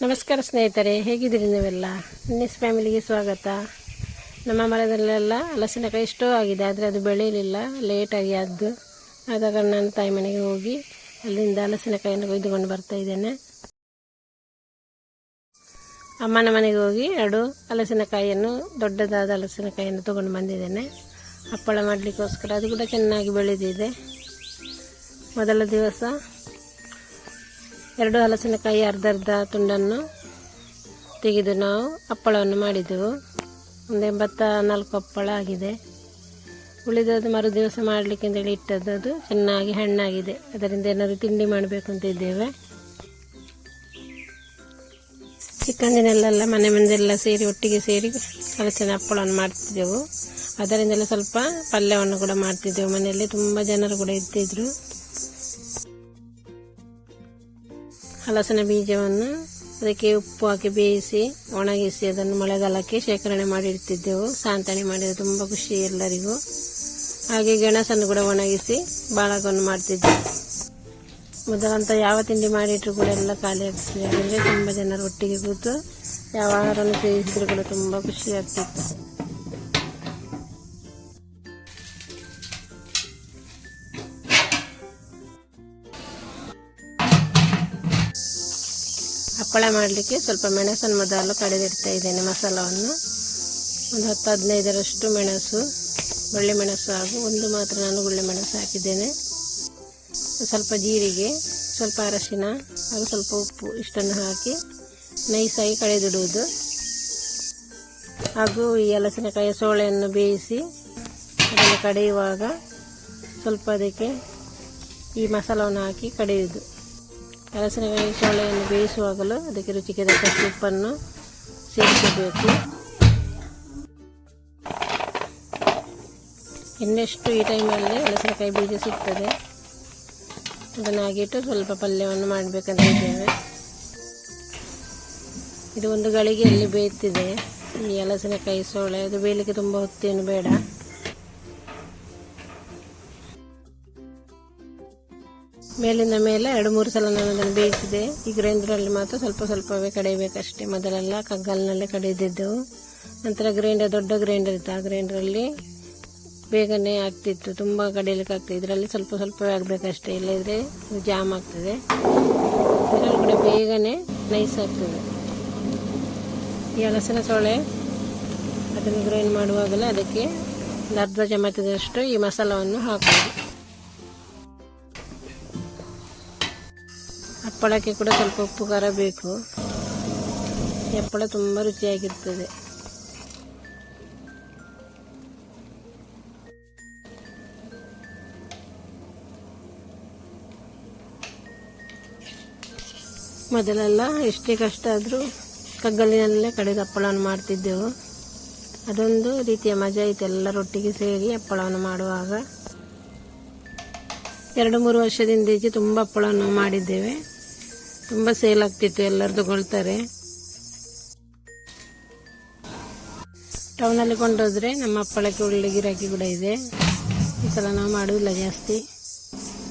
ನಮಸ್ಕಾರ ಸ್ನೇಹಿತರೆ, ಹೇಗಿದ್ದೀರಿ ನೀವೆಲ್ಲ? ನಿನ್ನೆಸ್ ಫ್ಯಾಮಿಲಿಗೆ ಸ್ವಾಗತ. ನಮ್ಮ ಮರದಲ್ಲೆಲ್ಲ ಹಲಸಿನಕಾಯಿ ಇಷ್ಟೋ ಆಗಿದೆ, ಆದರೆ ಅದು ಬೆಳೆಯಲಿಲ್ಲ, ಲೇಟಾಗಿ ಆದ ಕಾರಣ ನಾನು ತಾಯಿ ಮನೆಗೆ ಹೋಗಿ ಅಲ್ಲಿಂದ ಹಲಸಿನಕಾಯಿಯನ್ನು ಕೊಯ್ದುಕೊಂಡು ಬರ್ತಾ ಇದ್ದೇನೆ. ಅಮ್ಮನ ಮನೆಗೆ ಹೋಗಿ 2 ಹಲಸಿನಕಾಯಿಯನ್ನು, ದೊಡ್ಡದಾದ ಹಲಸಿನಕಾಯಿಯನ್ನು ತೊಗೊಂಡು ಬಂದಿದ್ದೇನೆ ಹಪ್ಪಳ ಮಾಡಲಿಕ್ಕೋಸ್ಕರ. ಅದು ಕೂಡ ಚೆನ್ನಾಗಿ ಬೆಳೆದಿದೆ. ಮೊದಲ ದಿವಸ 2 ಹಲಸಿನಕಾಯಿ ಅರ್ಧ ತುಂಡನ್ನು ತೆಗೆದು ನಾವು ಹಪ್ಪಳವನ್ನು ಮಾಡಿದೆವು. ಒಂದು 84 ಹಪ್ಪಳ ಆಗಿದೆ. ಉಳಿದದ್ದು ಮರು ದಿವಸ ಮಾಡಲಿಕ್ಕೆ ಅಂತೇಳಿ ಇಟ್ಟದ್ದು. ಅದು ಚೆನ್ನಾಗಿ ಹಣ್ಣಾಗಿದೆ. ಅದರಿಂದ ಏನಾದರೂ ತಿಂಡಿ ಮಾಡಬೇಕು ಅಂತ ಇದ್ದೇವೆ. ಚಿಕ್ಕಂದಿನಲ್ಲೆಲ್ಲ ಮನೆ ಮಂದೆಲ್ಲ ಸೇರಿ ಒಟ್ಟಿಗೆ ಸೇರಿ ಹಲಸಿನ ಹಪ್ಪಳವನ್ನು ಮಾಡ್ತಿದ್ದೆವು. ಅದರಿಂದಲೇ ಸ್ವಲ್ಪ ಪಲ್ಯವನ್ನು ಕೂಡ ಮಾಡ್ತಿದ್ದೆವು. ಮನೆಯಲ್ಲಿ ತುಂಬ ಜನರು ಕೂಡ ಇರ್ತಿದ್ರು. ಹಲಸಿನ ಬೀಜವನ್ನು ಅದಕ್ಕೆ ಉಪ್ಪು ಹಾಕಿ ಬೇಯಿಸಿ ಒಣಗಿಸಿ ಅದನ್ನು ಮಳೆಗಾಲಕ್ಕೆ ಶೇಖರಣೆ ಮಾಡಿ ಇಡ್ತಿದ್ದೆವು. ಸಾಂತಣಿ ಮಾಡಿದರೆ ತುಂಬ ಖುಷಿ ಎಲ್ಲರಿಗೂ. ಹಾಗೆ ಗೆಣಸನ್ನು ಕೂಡ ಒಣಗಿಸಿ ಬಾಳಗನ್ನು ಮಾಡ್ತಿದ್ದೆವು. ಮೊದಲಂತ ಯಾವ ತಿಂಡಿ ಮಾಡಿಟ್ಟರು ಕೂಡ ಎಲ್ಲ ಖಾಲಿ ಆಗ್ತದೆ. ಅಂದರೆ ತುಂಬ ಜನರು ಒಟ್ಟಿಗೆ ಕೂತು ಯಾವ ಆಹಾರವನ್ನು ಸೇವಿಸಿದ್ರು ಕೂಡ ತುಂಬ ಖುಷಿ ಆಗ್ತಿತ್ತು. ಹಪ್ಪಳ ಮಾಡಲಿಕ್ಕೆ ಸ್ವಲ್ಪ ಮೆಣಸನ್ನು ಮೊದಲು ಕಡೆದಿಡ್ತಾ ಇದ್ದೇನೆ. ಮಸಾಲವನ್ನು ಒಂದು 10-15ರಷ್ಟು ಮೆಣಸು, ಒಳ್ಳೆ ಮೆಣಸು ಹಾಗೂ ಒಂದು ಮಾತ್ರ ನಾನು ಗುಳ್ಳೆ ಮೆಣಸು ಹಾಕಿದ್ದೇನೆ. ಸ್ವಲ್ಪ ಜೀರಿಗೆ, ಸ್ವಲ್ಪ ಅರಶಿನ ಹಾಗೂ ಸ್ವಲ್ಪ ಉಪ್ಪು ಇಷ್ಟನ್ನು ಹಾಕಿ ನೈಸಾಗಿ ಕಡೆದಿಡುವುದು. ಹಾಗೂ ಈ ಹಲಸಿನಕಾಯಿಯ ಸೋಳೆಯನ್ನು ಬೇಯಿಸಿ ಅದನ್ನು ಕಡೆಯುವಾಗ ಸ್ವಲ್ಪ ಅದಕ್ಕೆ ಈ ಮಸಾಲವನ್ನು ಹಾಕಿ ಕಡೆಯುವುದು. ಹಲಸಿನಕಾಯಿ ಸೋಳೆಯನ್ನು ಬೇಯಿಸುವಾಗಲೂ ಅದಕ್ಕೆ ರುಚಿಗೆ ತಕ್ಕಷ್ಟು ಉಪ್ಪನ್ನು ಸೇರಿಸಬೇಕು. ಇನ್ನೆಷ್ಟು ಈ ಟೈಮಲ್ಲಿ ಹಲಸಿನಕಾಯಿ ಬೀಜ ಸಿಗ್ತದೆ. ಅದನ್ನು ಹಾಕಿಟ್ಟು ಸ್ವಲ್ಪ ಪಲ್ಯವನ್ನು ಮಾಡಬೇಕಂತ ಇದ್ದೇವೆ. ಇದು ಒಂದು ಗಳಿಗೆಯಲ್ಲಿ ಬೇಯ್ತಿದೆ ಈ ಹಲಸಿನಕಾಯಿ ಸೋಳೆ. ಅದು ಬೇಯಲಿಕ್ಕೆ ತುಂಬ ಹೊತ್ತೇನು ಬೇಡ. ಮೇಲಿಂದ ಮೇಲೆ 2-3 ಸಲ ನಾನು ಅದನ್ನು ಬೇಯಿಸಿದೆ. ಈ ಗ್ರೈಂಡರಲ್ಲಿ ಮಾತ್ರ ಸ್ವಲ್ಪವೇ ಕಡೆಯಬೇಕಷ್ಟೇ. ಮೊದಲೆಲ್ಲ ಕಗ್ಗಲಿನಲ್ಲೇ ಕಡೆದಿದ್ದೆವು. ನಂತರ ದೊಡ್ಡ ಗ್ರೈಂಡರ್ ಇತ್ತು. ಆ ಗ್ರೈಂಡರಲ್ಲಿ ಬೇಗನೆ ಆಗ್ತಿತ್ತು, ತುಂಬ ಕಡಿಯಲಿಕ್ಕೆ ಆಗ್ತದೆ. ಇದರಲ್ಲಿ ಸ್ವಲ್ಪವೇ ಆಗಬೇಕಷ್ಟೇ, ಇಲ್ಲದಿದ್ದರೆ ಜಾಮ್ ಆಗ್ತದೆ. ಇದರಲ್ಲಿ ಕೂಡ ಬೇಗನೆ ನೈಸ್ ಆಗ್ತದೆ. ಈ ಹಲಸಿನ ಸೋಳೆ ಅದನ್ನು ಗ್ರೈಂಡ್ ಮಾಡುವಾಗಲೇ ಅದಕ್ಕೆ ಒಂದು ಅರ್ಧ ಚಮಚದಷ್ಟು ಈ ಮಸಾಲವನ್ನು ಹಾಕೋದು. ಹಪ್ಪಳಕ್ಕೆ ಕೂಡ ಸ್ವಲ್ಪ ಉಪ್ಪು ಖಾರ ಬೇಕು. ಈ ಹಪ್ಪಳ ತುಂಬ ರುಚಿಯಾಗಿರ್ತದೆ. ಮೊದಲೆಲ್ಲ ಎಷ್ಟೇ ಕಷ್ಟ ಆದರೂ ಕಗ್ಗಲಿನಲ್ಲೇ ಕಡೆದ ಹಪ್ಪಳವನ್ನು ಮಾಡ್ತಿದ್ದೆವು. ಅದೊಂದು ರೀತಿಯ ಮಜಾ ಇತ್ತು, ಎಲ್ಲರೊಟ್ಟಿಗೆ ಸೇರಿ ಹಪ್ಪಳವನ್ನು ಮಾಡುವಾಗ. 2-3 ವರ್ಷದಿಂದ ಈಚೆ ತುಂಬ ಹಪ್ಪಳವನ್ನು ಮಾಡಿದ್ದೇವೆ. ತುಂಬ ಸೇಲ್ ಆಗ್ತಿತ್ತು, ಎಲ್ಲರೂ ತಗೊಳ್ತಾರೆ. ಟೌನಲ್ಲಿ ಕೊಂಡೋದ್ರೆ ನಮ್ಮ ಹಪ್ಪಳಕ್ಕೆ ಒಳ್ಳೆ ಗಿರಾಕಿ ಕೂಡ ಇದೆ. ಈ ಸಲ ನಾವು ಮಾಡುವುದಿಲ್ಲ, ಜಾಸ್ತಿ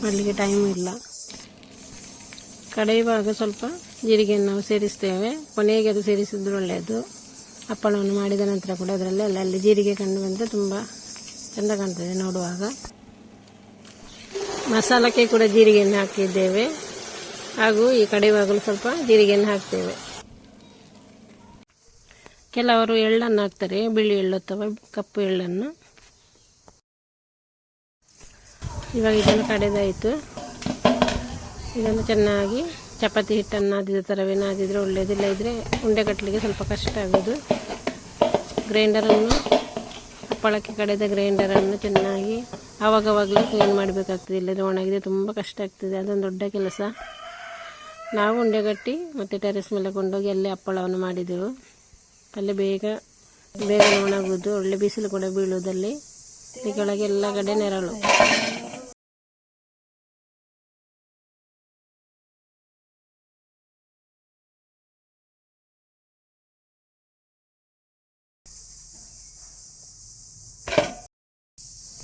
ಮಾಡಲಿಕ್ಕೆ ಟೈಮು ಇಲ್ಲ. ಕಡೆಯುವಾಗ ಸ್ವಲ್ಪ ಜೀರಿಗೆಯನ್ನು ನಾವು ಸೇರಿಸ್ತೇವೆ. ಕೊನೆಗೆ ಅದು ಸೇರಿಸಿದ್ರು ಒಳ್ಳೆಯದು. ಹಪ್ಪಳವನ್ನು ಮಾಡಿದ ನಂತರ ಕೂಡ ಅದರಲ್ಲಿ ಅಲ್ಲಿ ಜೀರಿಗೆ ಕಂಡು ಬಂದರೆ ತುಂಬ ಚೆಂದ ಕಾಣ್ತದೆ ನೋಡುವಾಗ. ಮಸಾಲಕ್ಕೆ ಕೂಡ ಜೀರಿಗೆಯನ್ನು ಹಾಕಿದ್ದೇವೆ. ಹಾಗೂ ಈ ಕಡೆಯುವಾಗಲೂ ಸ್ವಲ್ಪ ಜೀರಿಗೆಯನ್ನು ಹಾಕ್ತೇವೆ. ಕೆಲವರು ಎಳ್ಳನ್ನು ಹಾಕ್ತಾರೆ, ಬಿಳಿ ಎಳ್ಳು ಅಥವಾ ಕಪ್ಪು ಎಳ್ಳನ್ನು. ಇವಾಗ ಇದನ್ನು ಕಡೆದಾಯಿತು. ಇದನ್ನು ಚೆನ್ನಾಗಿ ಚಪಾತಿ ಹಿಟ್ಟನ್ನು ನಾದಿದ ಥರವೇ ನಾದಿದರೆ ಒಳ್ಳೆಯದಿಲ್ಲ, ಇದ್ದರೆ ಉಂಡೆ ಕಟ್ಟಲಿಕ್ಕೆ ಸ್ವಲ್ಪ ಕಷ್ಟ ಆಗೋದು. ಗ್ರೈಂಡರನ್ನು, ಹಪ್ಪಳಕ್ಕೆ ಕಡೆದ ಗ್ರೈಂಡರನ್ನು ಚೆನ್ನಾಗಿ ಆವಾಗವಾಗಲೂ ಕ್ಲೀನ್ ಮಾಡಬೇಕಾಗ್ತದೆ. ಇಲ್ಲದೆ ಒಣಗಿದೆ ತುಂಬ ಕಷ್ಟ ಆಗ್ತದೆ. ಅದೊಂದು ದೊಡ್ಡ ಕೆಲಸ. ನಾವು ಉಂಡೆ ಕಟ್ಟಿ ಮತ್ತು ಟೆರೆಸ್ ಮೇಲೆ ಕೊಂಡೋಗಿ ಅಲ್ಲೇ ಹಪ್ಪಳವನ್ನು ಮಾಡಿದೆವು. ಅಲ್ಲೇ ಬೇಗ ಒಣಗುವುದು. ಒಳ್ಳೆ ಬಿಸಿಲು ಕೂಡ ಬೀಳುವುದಲ್ಲಿ. ಈ ಕೆಳಗೆ ಎಲ್ಲ ಕಡೆ ನೆರಳು.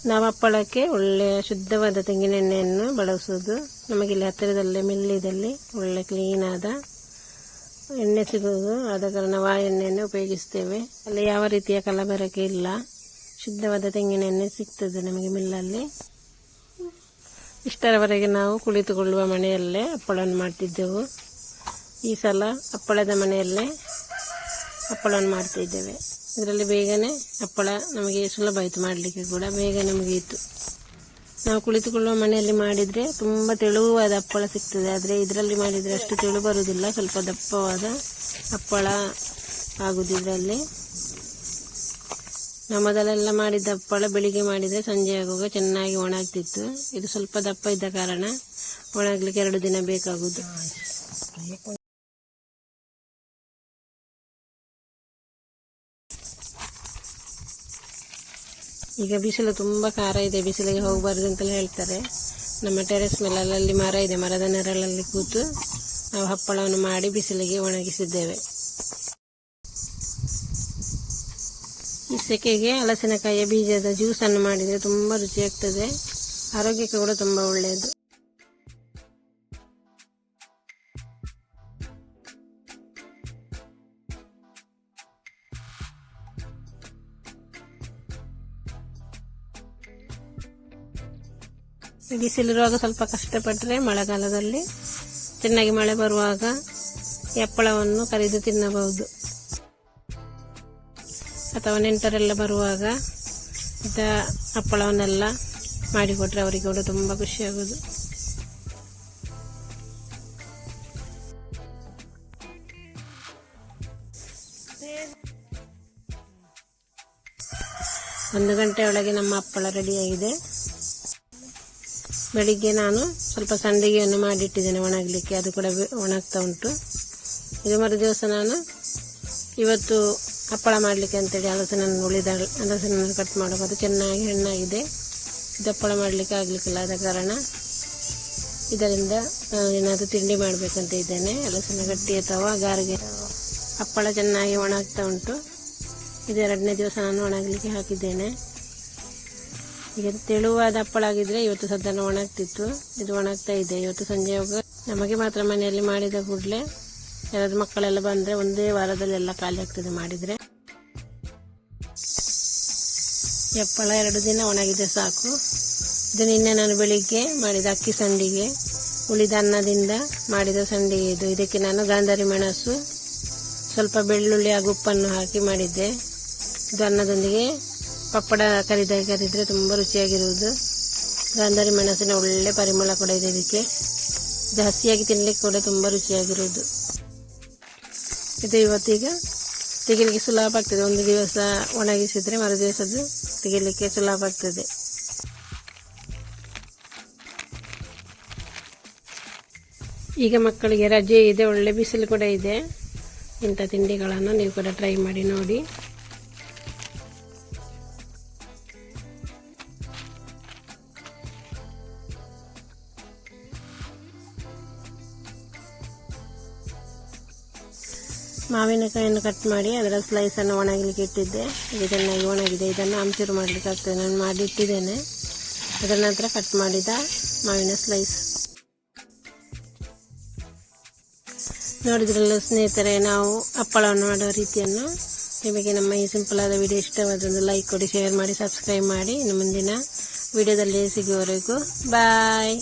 ನಾವು ಹಪ್ಪಳಕ್ಕೆ ಒಳ್ಳೆಯ ಶುದ್ಧವಾದ ತೆಂಗಿನೆಣ್ಣೆಯನ್ನು ಬಳಸುವುದು. ನಮಗಿಲ್ಲಿ ಹತ್ತಿರದಲ್ಲೇ ಮಿಲ್ಲಿದಲ್ಲಿ ಒಳ್ಳೆ ಕ್ಲೀನಾದ ಎಣ್ಣೆ ಸಿಗೋದು, ಆದ ಕಾರಣ ನಾವು ಆ ಎಣ್ಣೆಯನ್ನು ಉಪಯೋಗಿಸ್ತೇವೆ. ಅಲ್ಲಿ ಯಾವ ರೀತಿಯ ಕಲಬೆರಕೆ ಇಲ್ಲ, ಶುದ್ಧವಾದ ತೆಂಗಿನ ಎಣ್ಣೆ ಸಿಗ್ತದೆ ನಮಗೆ ಮಿಲ್ಲಲ್ಲಿ. ಇಷ್ಟರವರೆಗೆ ನಾವು ಕುಳಿತುಕೊಳ್ಳುವ ಮನೆಯಲ್ಲೇ ಹಪ್ಪಳವನ್ನು ಮಾಡ್ತಿದ್ದೆವು. ಈ ಸಲ ಹಪ್ಪಳದ ಮನೆಯಲ್ಲೇ ಹಪ್ಪಳವನ್ನು ಮಾಡ್ತಿದ್ದೇವೆ. ಇದರಲ್ಲಿ ಬೇಗನೆ ಹಪ್ಪಳ ನಮಗೆ ಸುಲಭ ಆಯಿತು, ಮಾಡಲಿಕ್ಕೆ ಕೂಡ ಬೇಗನೆ ಮುಗಿಯಿತು. ನಾವು ಕುಳಿತುಕೊಳ್ಳುವ ಮನೆಯಲ್ಲಿ ಮಾಡಿದರೆ ತುಂಬ ತೆಳುವಾದ ಹಪ್ಪಳ ಸಿಗ್ತದೆ, ಆದರೆ ಇದರಲ್ಲಿ ಮಾಡಿದರೆ ಅಷ್ಟು ತೆಳು ಬರುವುದಿಲ್ಲ, ಸ್ವಲ್ಪ ದಪ್ಪವಾದ ಹಪ್ಪಳ ಆಗುವುದು ಇದರಲ್ಲಿ. ನಾವು ಮೊದಲೆಲ್ಲ ಮಾಡಿದ್ದ ಹಪ್ಪಳ ಬೆಳಿಗ್ಗೆ ಮಾಡಿದರೆ ಸಂಜೆ ಆಗುವಾಗ ಚೆನ್ನಾಗಿ ಒಣಗ್ತಿತ್ತು. ಇದು ಸ್ವಲ್ಪ ದಪ್ಪ ಇದ್ದ ಕಾರಣ ಒಣಗಲಿಕ್ಕೆ 2 ದಿನ ಬೇಕಾಗುವುದು. ಈಗ ಬಿಸಿಲು ತುಂಬ ಖಾರ ಇದೆ, ಬಿಸಿಲಿಗೆ ಹೋಗಬಾರ್ದು ಅಂತಲೇ ಹೇಳ್ತಾರೆ. ನಮ್ಮ ಟೆರೆಸ್ ಮೇಲೆ ಅಲ್ಲಲ್ಲಿ ಮರ ಇದೆ, ಮರದ ನೆರಳಲ್ಲಿ ಕೂತು ನಾವು ಹಪ್ಪಳವನ್ನು ಮಾಡಿ ಬಿಸಿಲಿಗೆ ಒಣಗಿಸಿದ್ದೇವೆ. ಈ ಸೆಕೆಗೆ ಹಲಸಿನಕಾಯಿಯ ಬೀಜದ ಜ್ಯೂಸನ್ನು ಮಾಡಿದರೆ ತುಂಬ ರುಚಿಯಾಗ್ತದೆ, ಆರೋಗ್ಯಕ್ಕೆ ಕೂಡ ತುಂಬ ಒಳ್ಳೆಯದು. ಬಿಸಿಲಿರುವಾಗ ಸ್ವಲ್ಪ ಕಷ್ಟಪಟ್ಟರೆ ಮಳೆಗಾಲದಲ್ಲಿ ಚೆನ್ನಾಗಿ ಮಳೆ ಬರುವಾಗ ಈ ಹಪ್ಪಳವನ್ನು ಕರಿದು ತಿನ್ನಬಹುದು. ಅಥವಾ ನೆಂಟರೆಲ್ಲ ಬರುವಾಗ ಇಂಥ ಹಪ್ಪಳವನ್ನೆಲ್ಲ ಮಾಡಿಕೊಟ್ರೆ ಅವರಿಗೆ ಕೂಡ ತುಂಬ ಖುಷಿಯಾಗೋದು. ಒಂದು ಗಂಟೆ ಒಳಗೆ ನಮ್ಮ ಹಪ್ಪಳ ರೆಡಿಯಾಗಿದೆ. ಬೆಳಿಗ್ಗೆ ನಾನು ಸ್ವಲ್ಪ ಸಂಡಿಗೆಯನ್ನು ಮಾಡಿಟ್ಟಿದ್ದೇನೆ ಒಣಗಲಿಕ್ಕೆ, ಅದು ಕೂಡ ಒಣಗ್ತಾ ಉಂಟು. ಇದು ಮರು ದಿವಸ ನಾನು ಇವತ್ತು ಹಪ್ಪಳ ಮಾಡಲಿಕ್ಕೆ ಅಂತೇಳಿ ಹಲಸಿನನ್ನು ಕಟ್ ಮಾಡಬಹುದು. ಚೆನ್ನಾಗಿ ಹಣ್ಣಾಗಿದೆ, ಇದು ಹಪ್ಪಳ ಮಾಡಲಿಕ್ಕೆ ಆಗಲಿಕ್ಕಿಲ್ಲ, ಆದ ಕಾರಣ ಇದರಿಂದ ನಾನು ಏನಾದರೂ ತಿಂಡಿ ಮಾಡಬೇಕಂತ ಇದ್ದೇನೆ. ಹಲಸಿನ ಗಟ್ಟಿ ಅಥವಾ ಗಾರಿಗೆ ಹಪ್ಪಳ ಚೆನ್ನಾಗಿ ಒಣಗ್ತಾ ಉಂಟು. ಇದು 2ನೇ ದಿವಸ ನಾನು ಒಣಗಲಿಕ್ಕೆ ಹಾಕಿದ್ದೇನೆ. ಈಗ ತೆಳುವಾದ ಹಪ್ಪಳ ಆಗಿದ್ರೆ ಇವತ್ತು ಸದ್ಯ ಒಣಗ್ತಿತ್ತು, ಇದು ಒಣಗ್ತಾ ಇದೆ. ಇವತ್ತು ಸಂಜೆ ನಮಗೆ ಮಾತ್ರ ಮನೆಯಲ್ಲಿ ಮಾಡಿದ ಕೂಡಲೇ ಯಾರಾದ್ರೂ ಮಕ್ಕಳೆಲ್ಲ ಬಂದರೆ ಒಂದೇ ವಾರದಲ್ಲೆಲ್ಲ ಖಾಲಿ ಆಗ್ತದೆ ಮಾಡಿದರೆ. ಈ ಹಪ್ಪಳ 2 ದಿನ ಒಣಗಿದ್ರೆ ಸಾಕು. ಇದು ನಿನ್ನೆ ನಾನು ಬೆಳಿಗ್ಗೆ ಮಾಡಿದ ಅಕ್ಕಿ ಸಂಡಿಗೆ, ಉಳಿದ ಅನ್ನದಿಂದ ಮಾಡಿದ ಸಂಡಿಗೆ ಇದು. ಇದಕ್ಕೆ ನಾನು ಗಾಂಧಾರಿ ಮೆಣಸು, ಸ್ವಲ್ಪ ಬೆಳ್ಳುಳ್ಳಿ ಹಾಗೂ ಉಪ್ಪನ್ನು ಹಾಕಿ ಮಾಡಿದ್ದೆ. ಇದು ಅನ್ನದೊಂದಿಗೆ ಪಪ್ಪಡ ಕರಿದ್ರೆ ತುಂಬ ರುಚಿಯಾಗಿರುವುದು. ಗಾಂಧಾರಿ ಮೆಣಸಿನ ಒಳ್ಳೆ ಪರಿಮಳ ಕೂಡ ಇದೆ ಇದಕ್ಕೆ. ಇದು ಹಸಿಯಾಗಿ ತಿನ್ನಲಿಕ್ಕೆ ಕೂಡ ತುಂಬ ರುಚಿಯಾಗಿರುವುದು. ಇದು ಇವತ್ತೀಗ ತೆಗಿಲಿಕ್ಕೆ ಸುಲಭ ಆಗ್ತದೆ. ಒಂದು ದಿವಸ ಒಣಗಿಸಿದರೆ ಮರು ದಿವಸದ್ದು ತೆಗಿಲಿಕ್ಕೆ ಸುಲಭ ಆಗ್ತದೆ. ಈಗ ಮಕ್ಕಳಿಗೆ ರಜೆ ಇದೆ, ಒಳ್ಳೆ ಬಿಸಿಲು ಕೂಡ ಇದೆ. ಇಂಥ ತಿಂಡಿಗಳನ್ನು ನೀವು ಕೂಡ ಟ್ರೈ ಮಾಡಿ ನೋಡಿ. ಮಾವಿನಕಾಯಿಯನ್ನು ಕಟ್ ಮಾಡಿ ಅದರ ಸ್ಲೈಸನ್ನು ಒಣಗಲಿಕ್ಕೆ ಇಟ್ಟಿದ್ದೆ. ಇದು ಚೆನ್ನಾಗಿ ಒಣಗಿದೆ. ಇದನ್ನು ಆಮ್ಚೂರು ಮಾಡಲಿಕ್ಕೆ ಆಗ್ತದೆ, ನಾನು ಮಾಡಿ ಇಟ್ಟಿದ್ದೇನೆ. ಅದರ ನಂತರ ಕಟ್ ಮಾಡಿದ ಮಾವಿನ ಸ್ಲೈಸ್. ನೋಡಿದ್ರಲ್ಲ ಸ್ನೇಹಿತರೆ, ನಾವು ಹಪ್ಪಳವನ್ನು ಮಾಡುವ ರೀತಿಯನ್ನು. ನಿಮಗೆ ನಮ್ಮ ಈ ಸಿಂಪಲ್ ಆದ ವಿಡಿಯೋ ಇಷ್ಟವಾದೊಂದು ಲೈಕ್ ಕೊಡಿ, ಶೇರ್ ಮಾಡಿ, ಸಬ್ಸ್ಕ್ರೈಬ್ ಮಾಡಿ. ಇನ್ನು ಮುಂದಿನ ವಿಡಿಯೋದಲ್ಲಿ ಸಿಗುವವರೆಗೂ ಬಾಯ್.